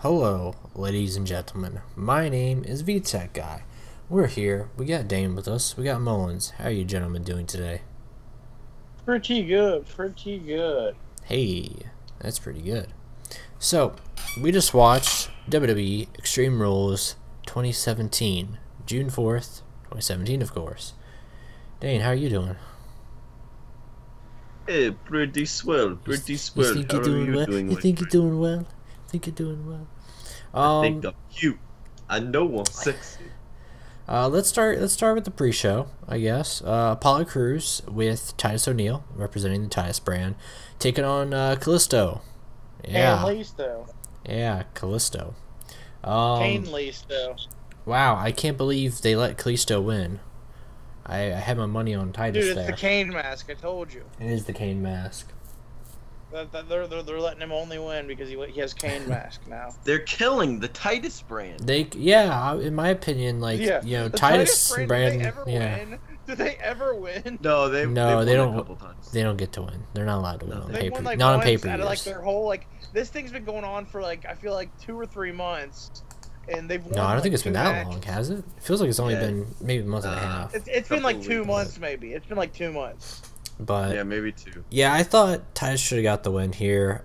Hello, ladies and gentlemen. My name is VTech Guy. We're here. We got Dane with us. We got Mullins. How are you gentlemen doing today? Pretty good, pretty good. Hey, that's pretty good. So, we just watched WWE Extreme Rules 2017. June 4th, 2017, of course. Dane, how are you doing? Hey, pretty swell, pretty swell. You think How you're are doing you well? doing? You think you're doing well? Think you're doing well? I think I'm cute. I know I'm sexy. Let's start with the pre-show, I guess. Apollo Crews with Titus O'Neil representing the Titus brand, taking on Callisto. Yeah, Kalisto. yeah, Callisto. Kalisto. Wow, I can't believe they let Callisto win. I had my money on Titus. Dude, it's there. the Kane mask. I told you. It is the Kane mask. They're letting him only win because he has Kane mask now. They're killing the Titus brand. Yeah, in my opinion, like the Titus brand. Did they ever win? Did they ever win? No, they don't. A couple times. They don't get to win. They're not allowed to win on paper. Won, like, not on once paper. Out of, like, their whole this thing's been going on for I feel like 2 or 3 months, and they've won. No, I don't think it's been that matches. long, has it? It feels like it's only been maybe a month and a half. It's been like 2 months, maybe. It's been like 2 months. But yeah, maybe 2. Yeah, I thought Titus should have got the win here.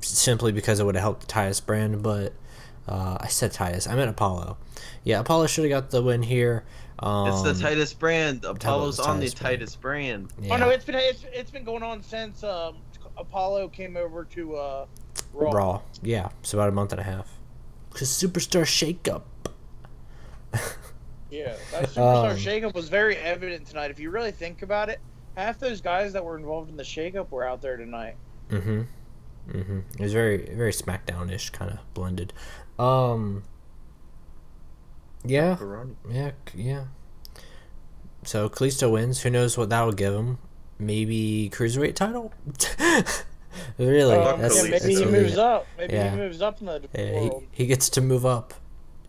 Simply because it would have helped the Titus brand, but I said Titus. I meant Apollo. Yeah, Apollo should have got the win here. It's the Titus brand. Apollo's on the Titus brand. Yeah. Oh no, it's been going on since Apollo came over to Raw. Yeah, it's about a month and a half. Cause Superstar Shakeup. Yeah, that Superstar Shakeup was very evident tonight. If you really think about it, half those guys that were involved in the shakeup were out there tonight. It was very SmackDown-ish, kind of blended. Yeah. So Kalisto wins. Who knows what that will give him? Maybe cruiserweight title. Really? Maybe he moves up. Maybe he moves up in the world. He gets to move up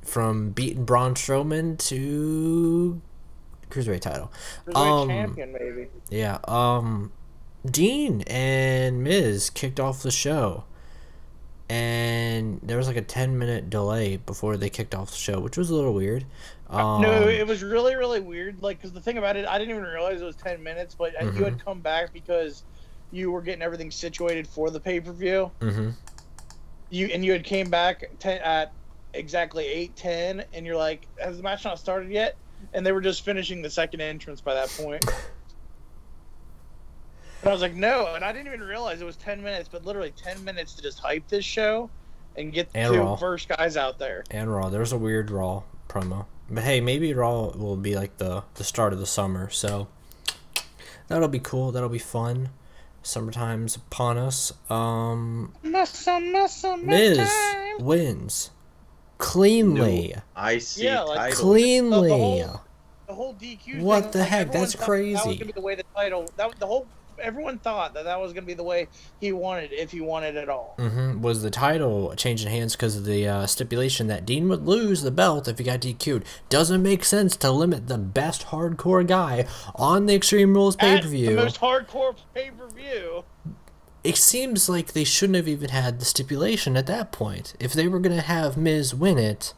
from beating Braun Strowman to cruiserweight title. Cruiserweight champion, maybe. Yeah. Dean and Miz kicked off the show, and there was like a 10-minute delay before they kicked off the show, which was a little weird. No, it was really weird. Because the thing about it, I didn't even realize it was 10 minutes, but you had come back because you were getting everything situated for the pay-per-view. You had came back at exactly 8:10, and you're like, has the match not started yet? And they were just finishing the second entrance by that point. And I was like, no, and I didn't even realize it was 10 minutes, but literally 10 minutes to just hype this show and get the 2 first guys out there. And Raw. There was a weird Raw promo. But hey, maybe Raw will be like the start of the summer, so that'll be cool. That'll be fun. Summertime's upon us. Miz wins cleanly. I see. Title. Cleanly. The whole DQ. What the heck? That's crazy. That was gonna be the way the title. Everyone thought that was gonna be the way he wanted, if he wanted it all. Was the title changing hands because of the stipulation that Dean would lose the belt if he got DQ'd? Doesn't make sense to limit the best hardcore guy on the Extreme Rules pay-per-view. The most hardcore pay-per-view. It seems like they shouldn't have even had the stipulation at that point. If they were going to have Miz win it...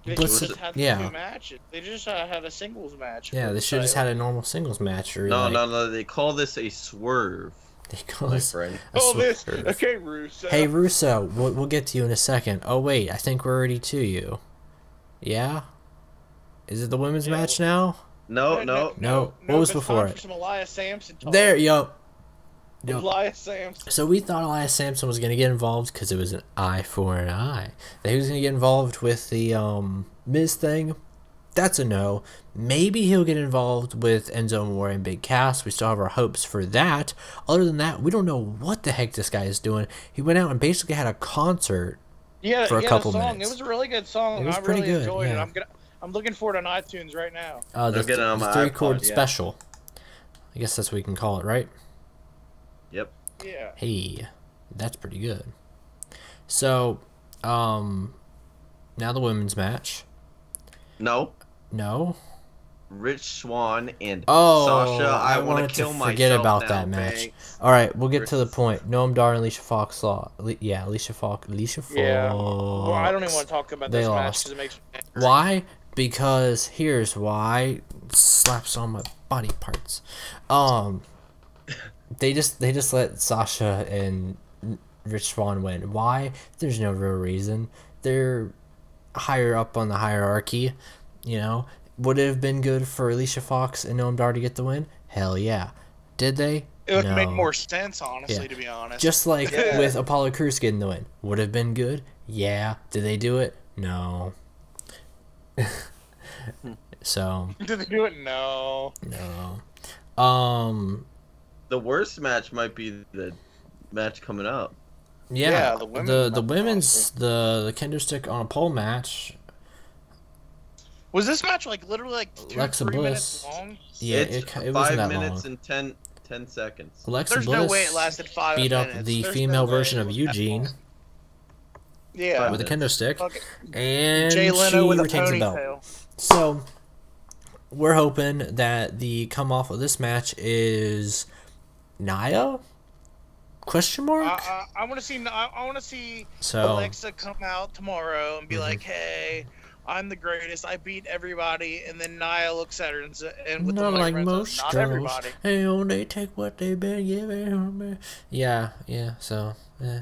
They just had 2 matches. They just had a singles match. Yeah, they should have just had a normal singles match. Or no. They call this a swerve. They call this a swerve. Okay, Russo. Hey, Russo, we'll get to you in a second. Oh, wait, I think we're already to you. Yeah? Is it the women's match now? No. What was before it? Some Elias Sampson talk. There, yup. Elias Sampson. So we thought Elias Sampson was going to get involved because it was an eye for an eye. That he was going to get involved with the Miz thing. That's a no. Maybe he'll get involved with Enzo Amore and Big Cass. We still have our hopes for that. Other than that, we don't know what the heck this guy is doing. He went out and basically had a concert for a couple minutes. It was a really good song. It was pretty good. Enjoyed Yeah. it. I'm looking for it on iTunes right now. The 3-chord special. I guess that's what we can call it, right? Yep. Yeah. Hey, that's pretty good. So, now the women's match. No. No. Rich Swann and Oh, Sasha. I want wanted to kill to myself forget about now. that match. Thanks. All right, we'll get to the point. Noam Dar and Alicia Fox Alicia Fox. Yeah. Well, I don't even want to talk about this match because it makes me angry. Why? Because here's why. Slaps on my body parts. They just let Sasha and Rich Swann win. Why? There's no real reason. They're higher up on the hierarchy, you know. Would it have been good for Alicia Fox and Noam Dar to get the win? Hell yeah. Did they? It would make more sense, honestly, to be honest. Just like with Apollo Crews getting the win. Would have been good? Yeah. Did they do it? No. So. Did they do it? No. No. The worst match might be the match coming up. Yeah, the women's the kendo stick on a pole match. Was this match like literally like 2-3 minutes long? Yeah, it wasn't that 5 minutes long. and 10 seconds. Alexa There's Bliss no way it lasted 5 beat minutes. up the There's female no version way of it was Eugene. Yeah, With a kendo stick, and Jay Leno she with a retains the belt. ponytail. So we're hoping that the come off of this match is Nia? Question mark? I want to see. I want to see So, Alexa come out tomorrow and be like, "Hey, I'm the greatest. I beat everybody." And then Nia looks at her and with not the like microphone most says, "Not girls. everybody." Hey, oh, they take what they've been given. Yeah. So, yeah.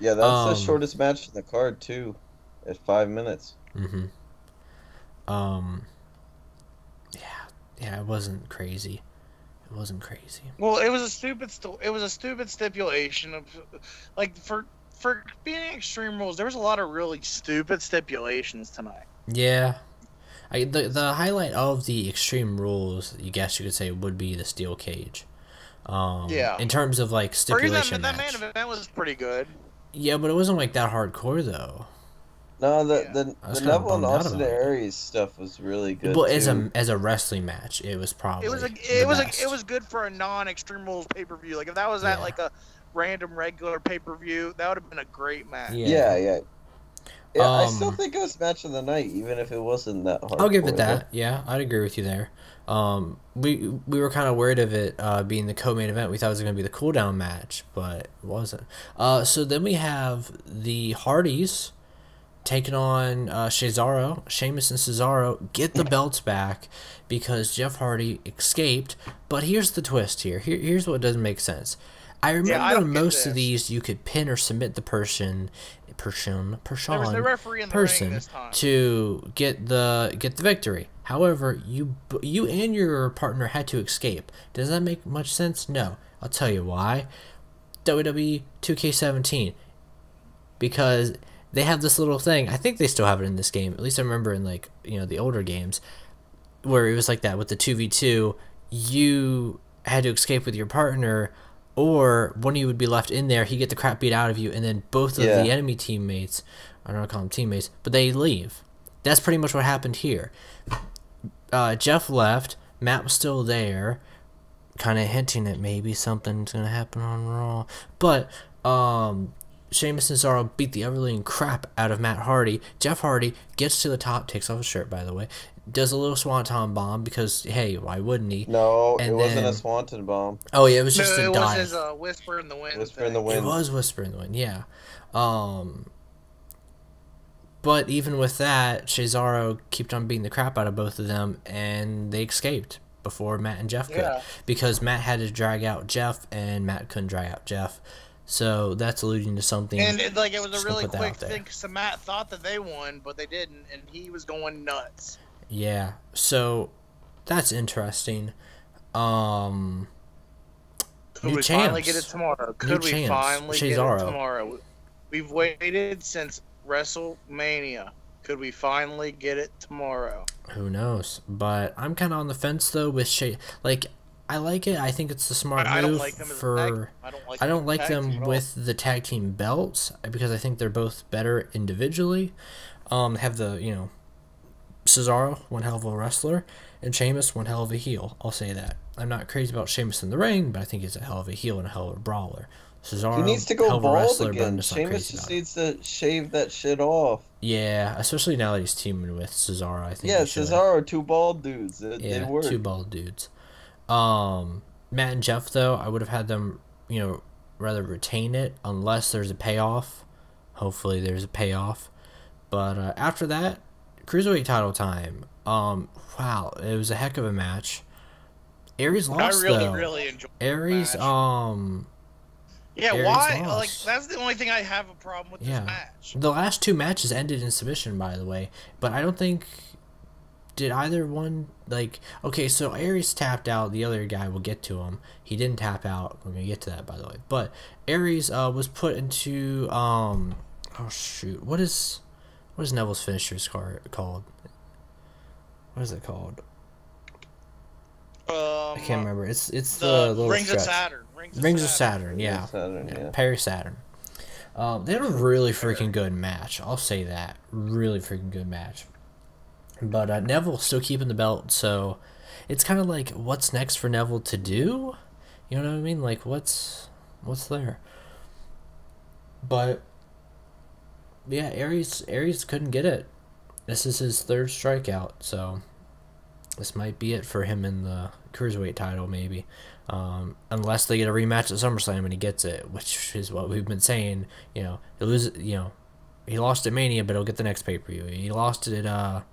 Yeah, that's the shortest match in the card too, at 5 minutes. Yeah, it wasn't crazy. Well, it was a stupid. It was a stupid stipulation of, like, for being Extreme Rules. There was a lot of really stupid stipulations tonight. Yeah, the highlight of the Extreme Rules, you guess you could say, would be the steel cage. Yeah. In terms of like stipulation that match. main event was pretty good. Yeah, but it wasn't like that hardcore though. No, the Neville and Austin Aries stuff was really good. But as a wrestling match, it was probably it was good for a non-Extreme Rules pay-per-view. Like if that was at like a random regular pay-per-view, that would have been a great match. Yeah. I still think it was match of the night, even if it wasn't that hard. I'll give it that. Yeah, I'd agree with you there. We were kind of worried of it being the co-main event. We thought it was going to be the cool-down match, but it wasn't. So then we have the Hardys taking on Cesaro. Sheamus and Cesaro get the belts back because Jeff Hardy escaped. But here's the twist here. Here's what doesn't make sense. I remember most of these you could pin or submit the person There was no referee in the ring this time. to get the victory. However, you and your partner had to escape. Does that make much sense? No. I'll tell you why. WWE 2K17. Because they have this little thing. I think they still have it in this game. At least I remember in the older games where it was like that with the 2v2. You had to escape with your partner, or one of you would be left in there. He'd get the crap beat out of you, and then both of the enemy teammates, I don't want to call them teammates, but they leave. That's pretty much what happened here. Jeff left. Matt was still there, kind of hinting that maybe something's going to happen on Raw. But Sheamus and Cesaro beat the ever-living crap out of Matt Hardy. Jeff Hardy gets to the top, takes off his shirt, by the way, does a little swanton bomb because, hey, why wouldn't he? No, it wasn't a swanton bomb. Oh, yeah, it was just a dive. It was his Whisper in the Wind. Whisper in the Wind. It was Whisper in the Wind, yeah. But even with that, Cesaro kept on beating the crap out of both of them, and they escaped before Matt and Jeff could. Because Matt had to drag out Jeff, and Matt couldn't drag out Jeff. So that's alluding to something. And it was a really quick thing, because Matt thought that they won, but they didn't, and he was going nuts. Yeah, so that's interesting. Could we finally get it tomorrow? Could we finally get it tomorrow? We've waited since WrestleMania. Could we finally get it tomorrow? Who knows? But I'm kind of on the fence though with I like it. I think it's the smart move. I don't like them as a tag. I don't like them with the tag team belts because I think they're both better individually. Have the Cesaro, one hell of a wrestler, and Sheamus, one hell of a heel. I'll say that. I'm not crazy about Sheamus in the ring, but I think he's a hell of a heel and a hell of a brawler. Cesaro, he needs to go hell of a bald wrestler, again. but Sheamus just needs to shave that shit off. Yeah, especially now that he's teaming with Cesaro, I think. Yeah, Cesaro, two bald dudes. They'd work. Two bald dudes. Matt and Jeff, though, I would have had them, rather retain it unless there's a payoff. Hopefully there's a payoff. But after that, Cruiserweight title time. Wow, it was a heck of a match. Aries lost, though. I really enjoyed Aries, yeah, Aries why? lost. Like, that's the only thing I have a problem with this match. The last two matches ended in submission, by the way. But I don't think... Did either one, okay, so Aries tapped out. The other guy, will get to him. He didn't tap out. We're going to get to that, by the way. But Aries was put into, oh, shoot. What is Neville's finisher's called? What is it called? I can't remember. It's the little Rings stretch. of Saturn. Rings of Saturn, yeah. Perry Saturn. They had a really freaking good match. I'll say that. Really freaking good match. But Neville's still keeping the belt, so it's kind of like, what's next for Neville to do? You know what I mean? Like, what's there? But yeah, Aries couldn't get it. This is his third strikeout, so this might be it for him in the Cruiserweight title, maybe. Unless they get a rematch at SummerSlam and he gets it, which is what we've been saying. He'll lose. He lost at Mania, but he'll get the next pay-per-view. He lost it at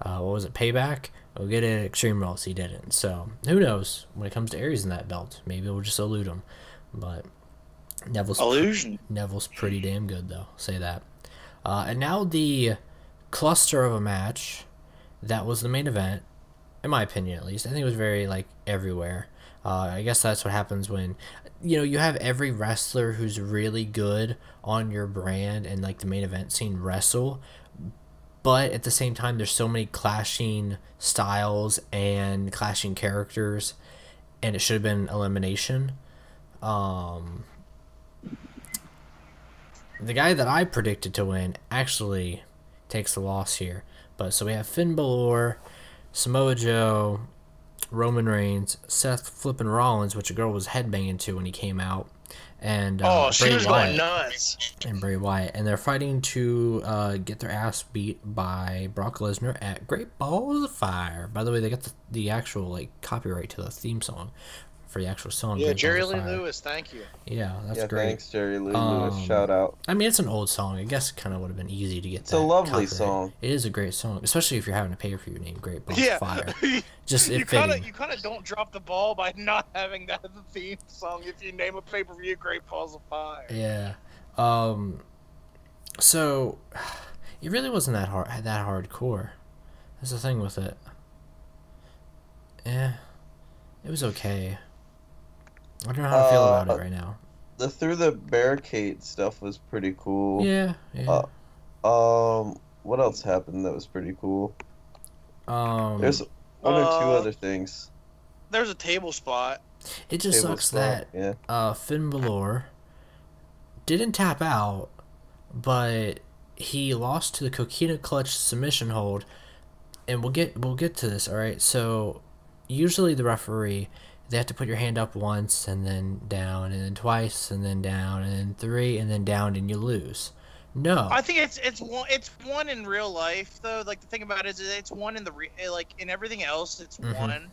what was it, Payback? We'll get it at Extreme Rules. He didn't. So, who knows when it comes to Aries in that belt. Maybe we'll just elude him. But Neville's pretty damn good, though. I'll say that. And now the cluster of a match that was the main event, in my opinion at least. I think it was very, everywhere. I guess that's what happens when, you have every wrestler who's really good on your brand and, the main event scene wrestle. But at the same time, there's so many clashing styles and clashing characters, and it should have been elimination. The guy that I predicted to win actually takes the loss here. But so we have Finn Balor, Samoa Joe, Roman Reigns, Seth flipping Rollins, which a girl was headbanging to when he came out. And she was going nuts. And Bray Wyatt, and they're fighting to get their ass beat by Brock Lesnar at Great Balls of Fire. By the way, they got the actual copyright to the theme song for the actual song. Yeah, Jerry Lee Lewis, thank you. Yeah, that's great. Thanks, Jerry Lee Lewis. Shout out. I mean, it's an old song. I guess it kind of would have been easy to get. It's a lovely song. It is a great song, especially if you're having a pay-per-view named Great Balls of Fire. Just you kind of don't drop the ball by not having that as the theme song if you name a pay-per-view Great Balls of Fire. Yeah. So it really wasn't that hardcore. That's the thing with it. Yeah, it was okay. I don't know how to feel about it right now. The through the barricade stuff was pretty cool. Yeah. What else happened that was pretty cool? There's one or two other things. There's a table spot. It just sucks that Finn Balor didn't tap out, but he lost to the Coquina Clutch submission hold, and we'll get to this. All right, so usually the referee, they have to put your hand up once and then down and then twice and then down and then three and then down and you lose. No, I think it's one in real life though. The thing about it is it's one in in everything else it's one.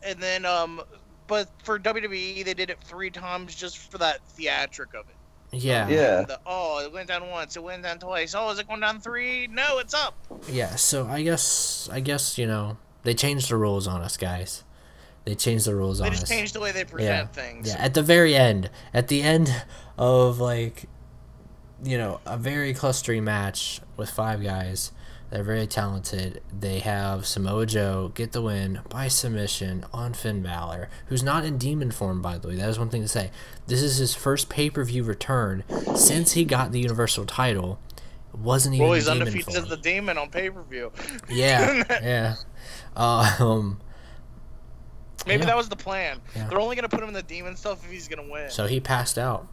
And then but for WWE they did it 3 times just for that theatric of it. Yeah. It went down once, it went down twice. Oh, is it going down 3? No, it's up. Yeah, so I guess they changed the rules on us, guys. They changed the rules on us. They just changed the way they present things. Yeah, at the very end. At the end of, a very clustery match with 5 guys. They're very talented. They have Samoa Joe get the win by submission on Finn Balor, who's not in demon form, by the way. That is one thing to say. This is his first pay-per-view return since he got the Universal title. Wasn't even he's undefeated as the demon on pay-per-view. Yeah. Maybe that was the plan. Yeah. They're only going to put him in the demon stuff if he's going to win. So he passed out.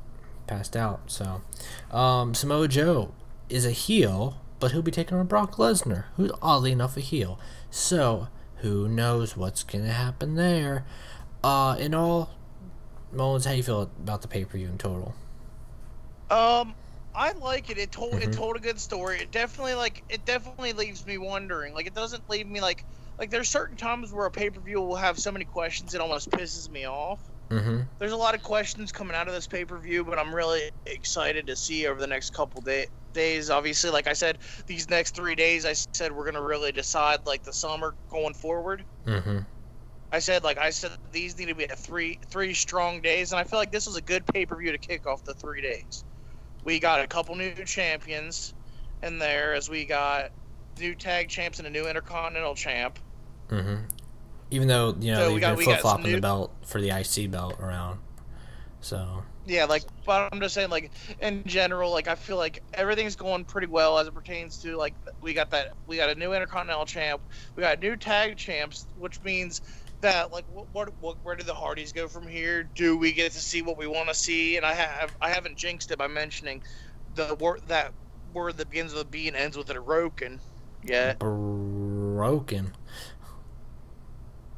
So Samoa Joe is a heel, but he'll be taking on Brock Lesnar, who's oddly enough a heel. So who knows what's going to happen there. In all Mullins, how you feel about the pay-per-view in total? I like it. It told a good story. It definitely leaves me wondering. Like, it doesn't leave me like there's certain times where a pay-per-view will have so many questions it almost pisses me off. There's a lot of questions coming out of this pay-per-view, but I'm really excited to see over the next couple days. Obviously, like I said, these next 3 days, I said we're gonna really decide like the summer going forward. I said these need to be three strong days, and I feel like this was a good pay-per-view to kick off the 3 days. We got a couple new champions in there, as we got new tag champs and a new intercontinental champ. Even though, you know, they've been flip-flopping the belt for the IC belt around. So yeah, like, but I'm just saying, like, in general, like, I feel like everything's going pretty well as it pertains to, like, we got a new intercontinental champ, we got new tag champs, which means that, like, where do the Hardys go from here? Do we get to see what we want to see? And I haven't jinxed it by mentioning the word that begins with a B and ends with a broken yet. Broken.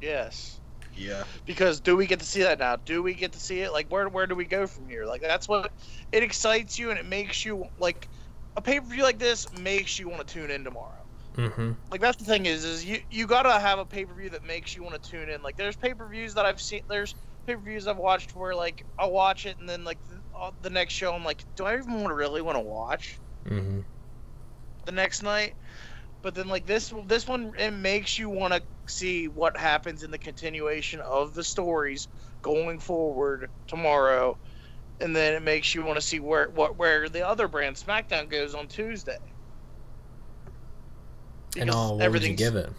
Yes. Yeah. Because do we get to see that now? Do we get to see it? Like, where do we go from here? Like, that's what it excites you, and it makes you, like, a pay-per-view like this makes you want to tune in tomorrow. Like, that's the thing is you gotta have a pay-per-view that makes you want to tune in. Like, there's pay-per-views that I've seen, there's pay-per-views I've watched where, like, I'll watch it and then, like, the next show I'm like, do I even really want to watch the next night? But then, like, this one, it makes you want to see what happens in the continuation of the stories going forward tomorrow, and then it makes you want to see where the other brand, SmackDown, goes on Tuesday. And what would you give it?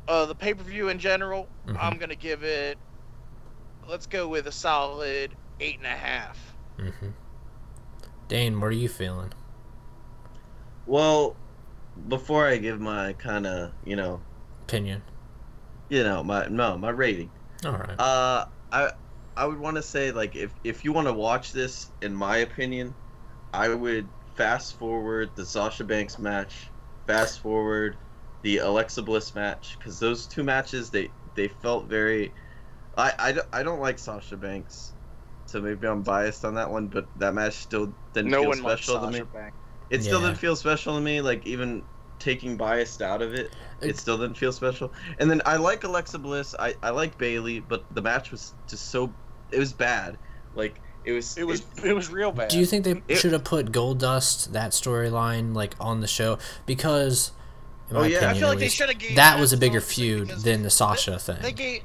The pay-per-view in general, I'm gonna give it. Let's go with a solid 8.5. Dane, what are you feeling? Well, before I give my kind of, opinion, my rating. All right. I would want to say, like, if you want to watch this, in my opinion, I would fast forward the Sasha Banks match, fast forward the Alexa Bliss match, because those two matches they felt very. I don't like Sasha Banks, so maybe I'm biased on that one, but that match still didn't feel special to me. It still didn't feel special to me, like, even taking biased out of it, it still didn't feel special. And then I like Alexa Bliss, I like Bayley, but the match was just it was bad. Like, it was real bad. Do you think they should have put Goldust, that storyline, like, on the show? Because, in my opinion, I feel like they should have. That was a bigger feud than the Sasha thing. They gave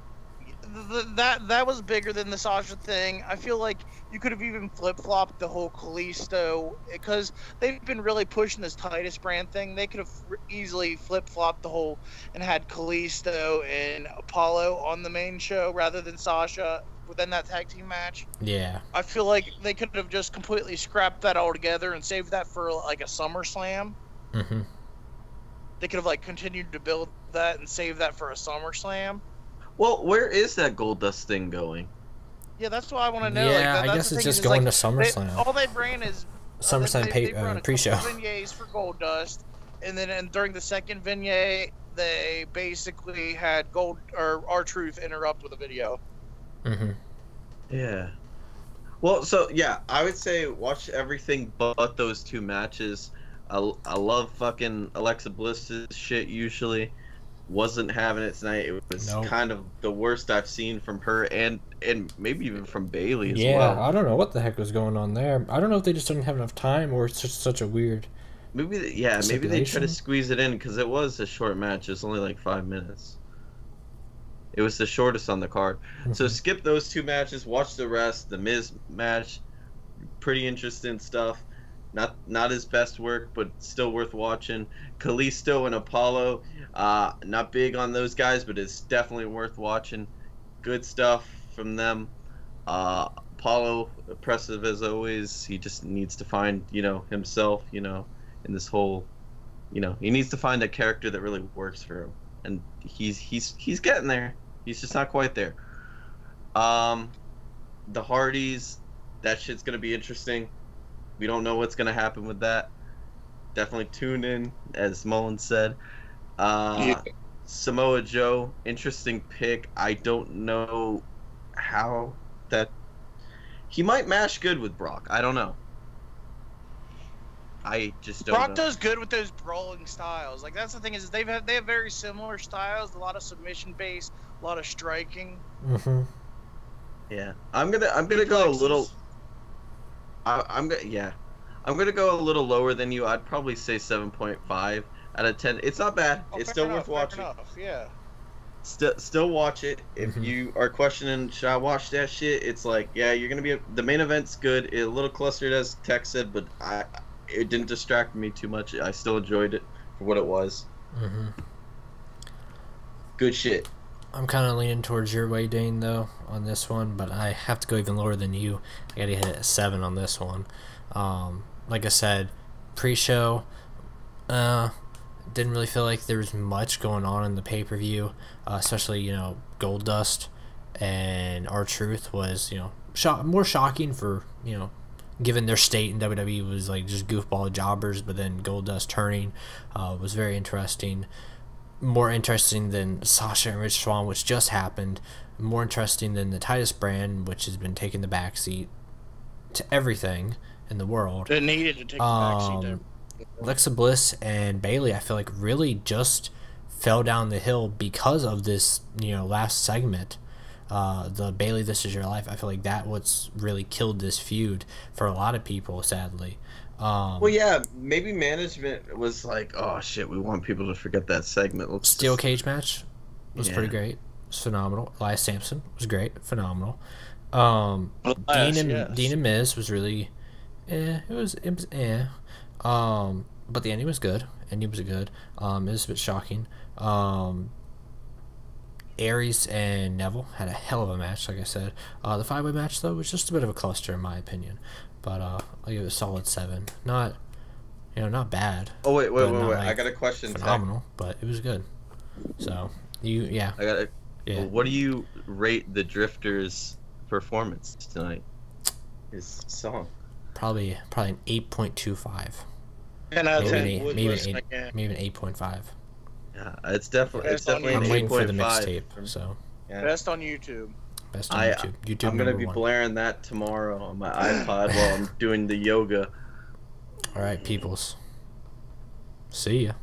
that was bigger than the Sasha thing. I feel like you could have even flip-flopped the whole Kalisto, because they've been really pushing this Titus brand thing. They could have easily flip-flopped the whole and had Kalisto and Apollo on the main show rather than Sasha within that tag team match. Yeah. I feel like they could have just completely scrapped that all together and saved that for, like, a SummerSlam. They could have, like, continued to build that and save that for a SummerSlam. Well, where is that Goldust thing going? Yeah, that's what I want to know. Yeah, like, I guess it's just going to SummerSlam. All they ran is SummerSlam pre-show. Vignettes for Goldust, and then during the second vignette, they basically had R-Truth interrupt with a video. Yeah. Well, so yeah, I would say watch everything but those two matches. I love fucking Alexa Bliss's shit usually. Wasn't having it tonight. It was kind of the worst I've seen from her, and maybe even from Bayley as well. Yeah, I don't know what the heck was going on there. I don't know if they just didn't have enough time, or it's just such a weird. Maybe they tried to squeeze it in, because it was a short match. It was only like 5 minutes. It was the shortest on the card. So skip those two matches. Watch the rest. The Miz match, pretty interesting stuff. Not his best work, but still worth watching. Kalisto and Apollo, not big on those guys, but it's definitely worth watching. Good stuff from them. Apollo, impressive as always. He just needs to find, himself, in this whole, he needs to find a character that really works for him, and he's getting there. He's just not quite there. The Hardys, that shit's gonna be interesting. We don't know what's going to happen with that. Definitely tune in, as Mullen said. Samoa Joe, interesting pick. I don't know how that he might mash good with Brock. I don't know. I just don't know. Brock does good with those brawling styles. Like, that's the thing is they have very similar styles. A lot of submission based, a lot of striking. Yeah, I'm gonna go a little. I'm gonna go a little lower than you. I'd probably say 7.5 out of 10. It's not bad. It's still worth watching. Yeah. Still watch it. If you are questioning, should I watch that shit? It's like, yeah, you're gonna be. The main event's good. It's a little clustered, as Tech said, but it didn't distract me too much. I still enjoyed it for what it was. Good shit. I'm kind of leaning towards your way, Dane, though, on this one, but I have to go even lower than you. I got to hit a 7 on this one. Like I said, pre-show, didn't really feel like there was much going on in the pay-per-view, especially, you know, Goldust and R-Truth was, you know, more shocking for, you know, given their state in WWE was like just goofball jobbers, but then Goldust turning was very interesting. More interesting than Sasha and Rich Swann, which just happened. More interesting than the Titus brand, which has been taking the backseat to everything in the world. It needed to take the backseat. Alexa Bliss and Bayley, I feel like, really just fell down the hill because of this, you know, last segment. The Bayley "This Is Your Life." I feel like that what's really killed this feud for a lot of people, sadly. Well, yeah, maybe management was like, "Oh shit, we want people to forget that segment." Steel cage match was pretty great. It was phenomenal. Elias Sampson was great, phenomenal. Dean and Miz was really, it was but the ending was good. Ending was good. It was a bit shocking. Aries and Neville had a hell of a match, like I said. The 5-way match, though, was just a bit of a cluster, in my opinion. But I'll give it a solid 7. Not bad. Oh, wait. Like I got a question. Phenomenal, but it was good. So, I got it. Yeah. What do you rate the Drifters' performance tonight? His song? Probably an 8.25. And maybe an 8.5. Yeah, it's definitely. I'm an waiting for the 8.5. mixtape. So best on YouTube. Best on YouTube. YouTube. I'm gonna be blaring that tomorrow on my iPod while I'm doing the yoga. All right, peoples. See ya.